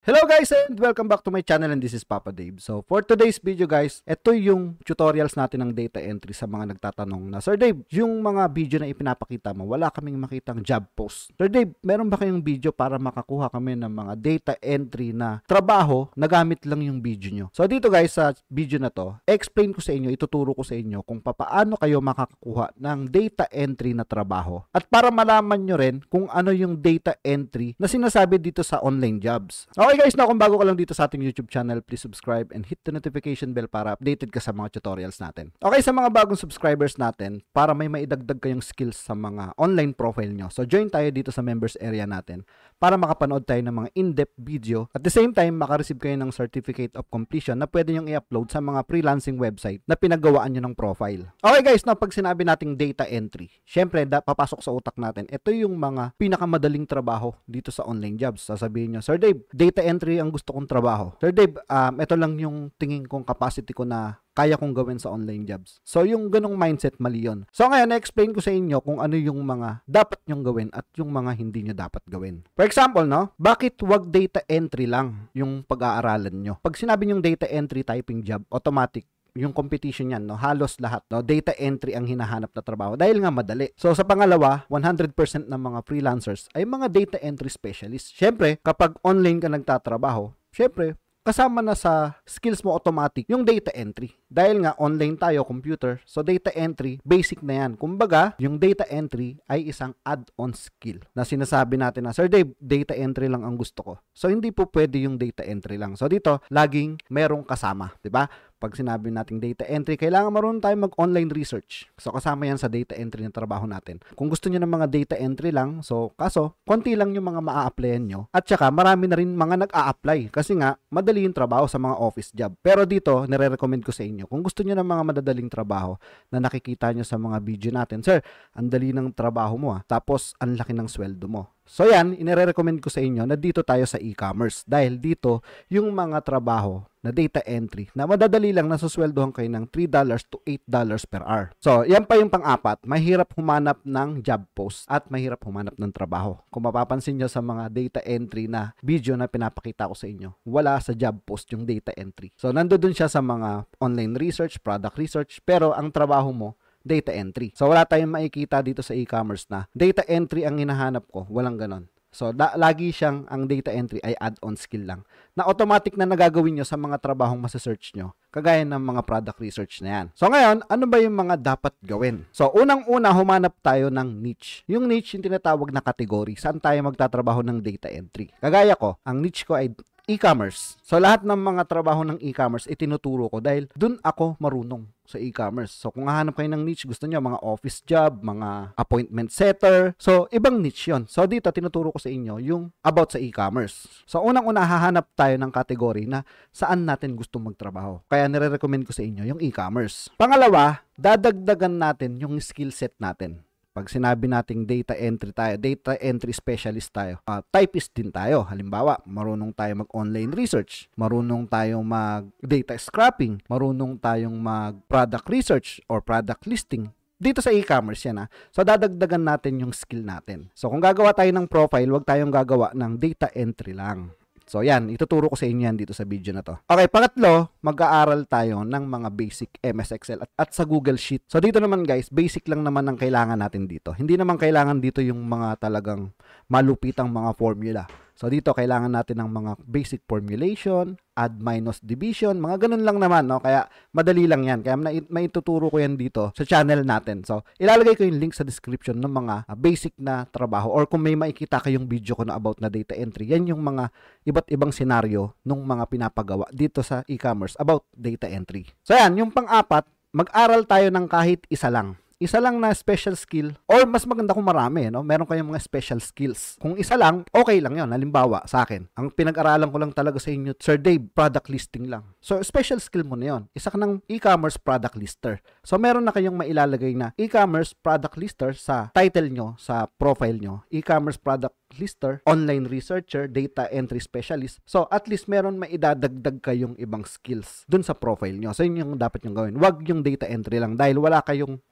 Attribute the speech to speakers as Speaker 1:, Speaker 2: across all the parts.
Speaker 1: Hello guys and welcome back to my channel and this is Papa Dave. So for today's video guys, ito yung tutorials natin ng data entry sa mga nagtatanong na, Sir Dave, yung mga video na ipinapakita mo, wala kaming makitang job post. Sir Dave, meron ba kayong video para makakuha kami ng mga data entry na trabaho na gamit lang yung video nyo? So dito guys sa video na to, explain ko sa inyo, ituturo ko sa inyo kung paano kayo makakakuha ng data entry na trabaho. At para malaman nyo rin kung ano yung data entry na sinasabi dito sa online jobs. Okay guys, kung bago ka lang dito sa ating YouTube channel, please subscribe and hit the notification bell para updated ka sa mga tutorials natin. Okay, sa mga bagong subscribers natin, para may maidagdag kayong skills sa mga online profile nyo. So join tayo dito sa members area natin para makapanood tayo ng mga in-depth video. At the same time, makareceive kayo ng certificate of completion na pwede nyong i-upload sa mga freelancing website na pinagawaan nyo ng profile. Okay guys, pag sinabi nating data entry, syempre papasok sa utak natin, ito yung mga pinakamadaling trabaho dito sa online jobs. Sasabihin nyo, Sir Dave, data entry ang gusto kong trabaho. Sir Dave, ito lang yung tingin kong capacity ko na kaya kong gawin sa online jobs. So, yung ganong mindset, mali yun. So, ngayon, na-explain ko sa inyo kung ano yung mga dapat nyong gawin at yung mga hindi nyo dapat gawin. For example, no, bakit wag data entry lang yung pag-aaralan nyo? Pag sinabi nyong data entry typing job, automatic yung competition yan, no? Halos lahat, no? Data entry ang hinahanap na trabaho dahil nga madali. So, sa pangalawa, 100% ng mga freelancers ay mga data entry specialist. Syempre, kapag online ka nagtatrabaho, syempre, kasama na sa skills mo automatic yung data entry. Dahil nga online tayo, computer, so data entry, basic na yan. Kumbaga, yung data entry ay isang add-on skill na sinasabi natin na, Sir Dave, data entry lang ang gusto ko. So, hindi po pwede yung data entry lang. So, dito, laging merong kasama, di ba? Pag sinabi nating data entry, kailangan marunong tayo mag-online research. So, kasama yan sa data entry na trabaho natin. Kung gusto nyo ng mga data entry lang, so, kaso, konti lang yung mga maa-applyan nyo. At saka, marami na rin mga nag-a-apply. Kasi nga, madali yung trabaho sa mga office job. Pero dito, nire-recommend ko sa inyo, kung gusto nyo ng mga madadaling trabaho na nakikita nyo sa mga video natin, Sir, ang dali ng trabaho mo tapos ang laki ng sweldo mo. So yan, inire-recommend ko sa inyo na dito tayo sa e-commerce dahil dito yung mga trabaho na data entry na madadali lang nasusweldohan kayo ng $3 to $8 per hour. So, yan pa yung pang-apat, mahirap humanap ng job post at mahirap humanap ng trabaho. Kung mapapansin nyo sa mga data entry na video na pinapakita ko sa inyo, wala sa job post yung data entry. So, nandoon siya sa mga online research, product research, pero ang trabaho mo, data entry. So, wala tayong makikita dito sa e-commerce na data entry ang hinahanap ko. Walang ganon. So, lagi siyang, ang data entry ay add-on skill lang. Na automatic na nagagawin nyo sa mga trabahong masasearch nyo. Kagaya ng mga product research na yan. So, ngayon, ano ba yung mga dapat gawin? So, unang-una, humanap tayo ng niche. Yung niche, yung tinatawag na category. Saan tayo magtatrabaho ng data entry? Kagaya ko, ang niche ko ay e-commerce. So, lahat ng mga trabaho ng e-commerce, itinuturo ko dahil dun ako marunong sa e-commerce. So, kung hahanap kayo ng niche, gusto nyo mga office job, mga appointment setter. So, ibang niche yon. So, dito, tinuturo ko sa inyo yung about sa e-commerce. So, unang-una, hahanap tayo ng category na saan natin gusto magtrabaho. Kaya, nire-recommend ko sa inyo yung e-commerce. Pangalawa, dadagdagan natin yung skill set natin. Pag sinabi nating data entry tayo, data entry specialist tayo, typist din tayo. Halimbawa, marunong tayo mag-online research, marunong tayong mag-data scrapping, marunong tayong mag-product research or product listing. Dito sa e-commerce yan So, dadagdagan natin yung skill natin. So, kung gagawa tayo ng profile, wag tayong gagawa ng data entry lang. So, yan. Ituturo ko sa inyo yan dito sa video na to. Okay, pangatlo, mag-aaral tayo ng mga basic MS Excel at sa Google Sheet. So, dito naman guys, basic lang naman ang kailangan natin dito. Hindi naman kailangan dito yung mga talagang malupitang mga formula. So, dito kailangan natin ng mga basic formulation, add minus division, mga ganun lang naman, no? Kaya, madali lang yan. Kaya, maituturo ko yan dito sa channel natin. So, ilalagay ko yung link sa description ng mga basic na trabaho or kung may makikita kayong video ko na about na data entry, yan yung mga iba't ibang senaryo nung mga pinapagawa dito sa e-commerce about data entry. So, yan, yung pang-apat, mag-aral tayo ng kahit isa lang. Isa lang na special skill or mas maganda kung marami, no? Meron kayong mga special skills. Kung isa lang, okay lang yon. Halimbawa, sa akin, ang pinag-aralan ko lang talaga sa inyo, Sir Dave, product listing lang. So, special skill mo na yon. Isa ka ng e-commerce product lister. So, meron na kayong mailalagay na e-commerce product lister sa title nyo, sa profile nyo. E-commerce product lister, online researcher, data entry specialist. So, at least meron maidadagdag kayong ibang skills dun sa profile nyo. So, yun yung dapat yung gawin. Wag yung data entry lang dahil wala kayong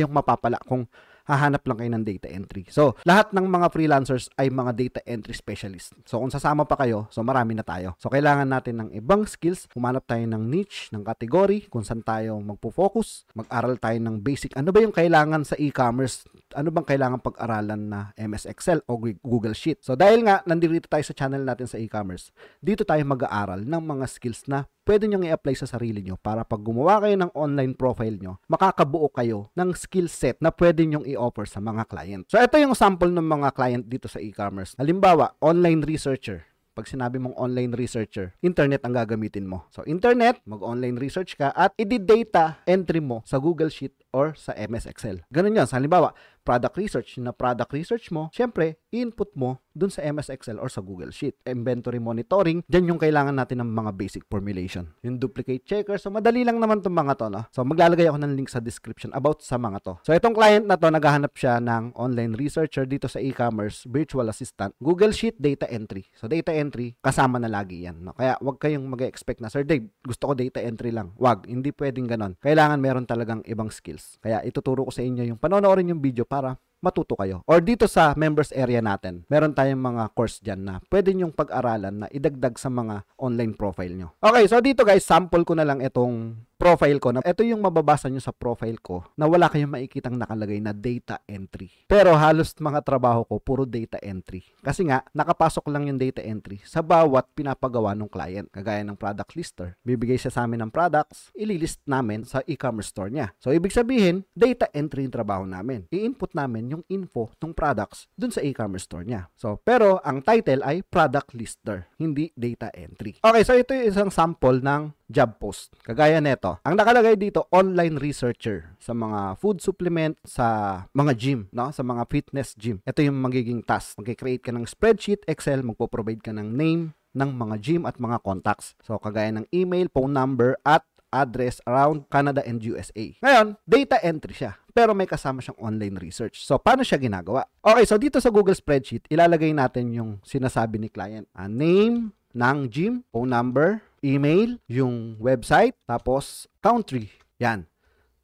Speaker 1: mapapala kung hahanap lang kayo ng data entry. So, lahat ng mga freelancers ay mga data entry specialist. So, kung sasama pa kayo, so marami na tayo. So, kailangan natin ng ibang skills, humanap tayo ng niche, ng category, kung saan tayo magpo-focus, mag-aral tayo ng basic. Ano ba yung kailangan sa e-commerce? Ano bang kailangan pag-aralan na MS Excel o Google Sheet? So, dahil nga, nandito tayo sa channel natin sa e-commerce, dito tayo mag-aaral ng mga skills na pwede nyo i-apply sa sarili nyo para pag gumawa kayo ng online profile nyo, makakabuo kayo ng skill set na pwede nyo i-offer sa mga client. So, ito yung sample ng mga client dito sa e-commerce. Halimbawa, online researcher. Pag sinabi mong online researcher, internet ang gagamitin mo. So, internet, mag-online research ka at i-data entry mo sa Google Sheet or sa MS Excel. Ganun yan. Halimbawa, product research. Na product research mo, syempre, i-input mo dun sa MS Excel or sa Google Sheet. Inventory monitoring, dyan yung kailangan natin ng mga basic formulation. Yung duplicate checker. So, madali lang naman itong mga to, no? So, maglalagay ako ng link sa description about sa mga to. So, itong client na to, naghahanap siya ng online researcher dito sa e-commerce, virtual assistant, Google Sheet, data entry. So, data entry, kasama na lagi yan, no? Kaya, wag kayong mag-expect na, Sir Dave, gusto ko data entry lang. Wag, hindi pwedeng ganon. Kailangan meron talagang ibang skills. Kaya, ituturo ko sa inyo yung panonoorin yung video para matuto kayo. Or dito sa members area natin, meron tayong mga course dyan na pwede nyong pag-aralan na idagdag sa mga online profile nyo. Okay, so dito guys, sample ko na lang itong profile ko. Ito yung mababasa nyo sa profile ko na wala kayong makikitang nakalagay na data entry. Pero halos mga trabaho ko, puro data entry. Kasi nga, nakapasok lang yung data entry sa bawat pinapagawa ng client. Kagaya ng product lister. Bibigay siya sa amin ng products, ililist namin sa e-commerce store niya. So, ibig sabihin, data entry yung trabaho namin. I-input namin yung info ng products dun sa e-commerce store niya. So, pero ang title ay product lister, hindi data entry. Okay, so ito yung isang sample ng job post. Kagaya neto. Ang nakalagay dito, online researcher sa mga food supplement, sa mga gym, no? Sa mga fitness gym. Ito yung magiging task. Mag-create ka ng spreadsheet, Excel, magpo-provide ka ng name ng mga gym at mga contacts. So, kagaya ng email, phone number, at address around Canada and USA. Ngayon, data entry siya. Pero may kasama siyang online research. So, paano siya ginagawa? Okay, so dito sa Google Spreadsheet, ilalagay natin yung sinasabi ni client. Name ng gym, phone number, email, yung website, tapos country. Yan.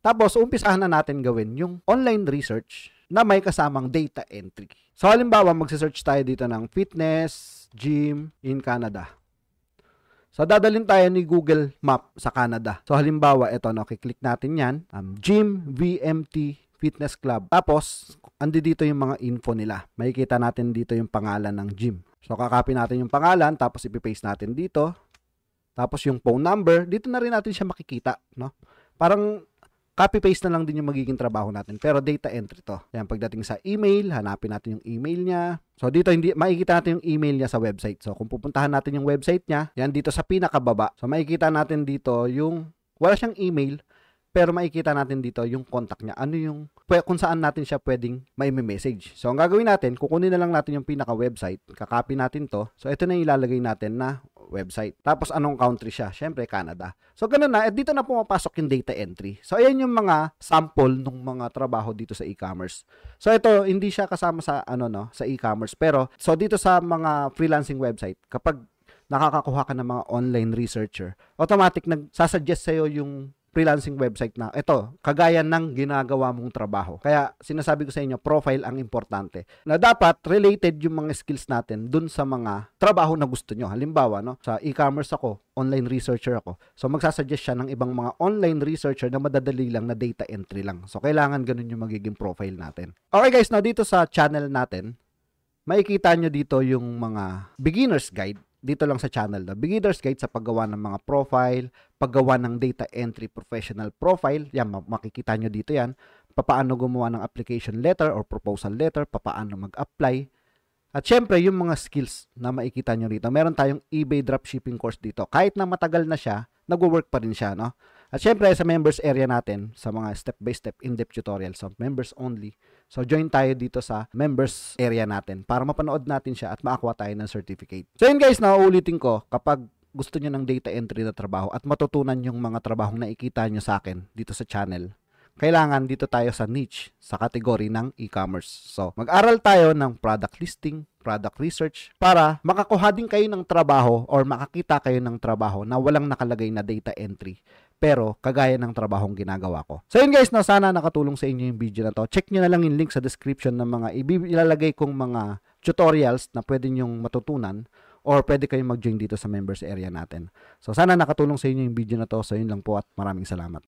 Speaker 1: Tapos, umpisahan na natin gawin yung online research na may kasamang data entry. So, halimbawa, magsisearch tayo dito ng fitness, gym in Canada. So, dadalhin tayo ni Google Map sa Canada. So, halimbawa, ito, no, kiklik natin yan. Gym VMT Fitness Club. Tapos, andi dito yung mga info nila. Makikita natin dito yung pangalan ng gym. So, kakopy natin yung pangalan, tapos ipipaste natin dito. Tapos, yung phone number, dito na rin natin siya makikita, no? Parang, copy-paste na lang din yung magiging trabaho natin. Pero data entry to. Yan, pagdating sa email, hanapin natin yung email niya. So, dito, hindi makikita natin yung email niya sa website. So, kung pupuntahan natin yung website niya, yan dito sa pinakababa. So, makikita natin dito yung, wala siyang email, pero makikita natin dito yung contact niya. Ano yung, kung saan natin siya pwedeng may message. So, ang gagawin natin, kukunin na lang natin yung pinaka-website. Kakopy natin to. So, ito na yung ilalagay natin na website. Tapos, anong country siya? Siyempre, Canada. So, ganun na. At dito na pumapasok yung data entry. So, ayan yung mga sample ng mga trabaho dito sa e-commerce. So, ito, hindi siya kasama sa, sa e-commerce. Pero, so, dito sa mga freelancing website, kapag nakakakuha ka ng mga online researcher, automatic nagsasuggest sa'yo yung freelancing website na ito, kagaya ng ginagawa mong trabaho. Kaya sinasabi ko sa inyo, profile ang importante. Na dapat related yung mga skills natin dun sa mga trabaho na gusto nyo. Halimbawa, no, sa e-commerce ako, online researcher ako. So magsasuggest siya ng ibang mga online researcher na madadali lang na data entry lang. So kailangan ganun yung magiging profile natin. Okay guys, now dito sa channel natin, makikita nyo dito yung mga beginner's guide. Dito lang sa channel na beginner's guide sa paggawa ng mga profile, paggawa ng data entry professional profile. Yan, makikita nyo dito yan. Papaano gumawa ng application letter or proposal letter, papaano mag-apply. At syempre, yung mga skills na makikita nyo dito. Meron tayong eBay dropshipping course dito. Kahit na matagal na siya, nagwo-work pa rin siya, no? At syempre, sa members area natin, sa mga step-by-step in-depth tutorials, so members only. So, join tayo dito sa members area natin para mapanood natin siya at makakuha tayo ng certificate. So, yun guys, nauulitin ko, kapag gusto nyo ng data entry na trabaho at matutunan yung mga trabahong nakikita nyo sa akin dito sa channel, kailangan dito tayo sa niche, sa category ng e-commerce. So, mag-aral tayo ng product listing, product research, para makakuha din kayo ng trabaho or makakita kayo ng trabaho na walang nakalagay na data entry. pero kagaya ng trabahong ginagawa ko. So yun guys, no, sana nakatulong sa inyo yung video na to. Check nyo na lang yung link sa description ng mga ilalagay kong mga tutorials na pwede nyong matutunan or pwede kayong mag-join dito sa members area natin. So sana nakatulong sa inyo yung video na to. So yun lang po at maraming salamat.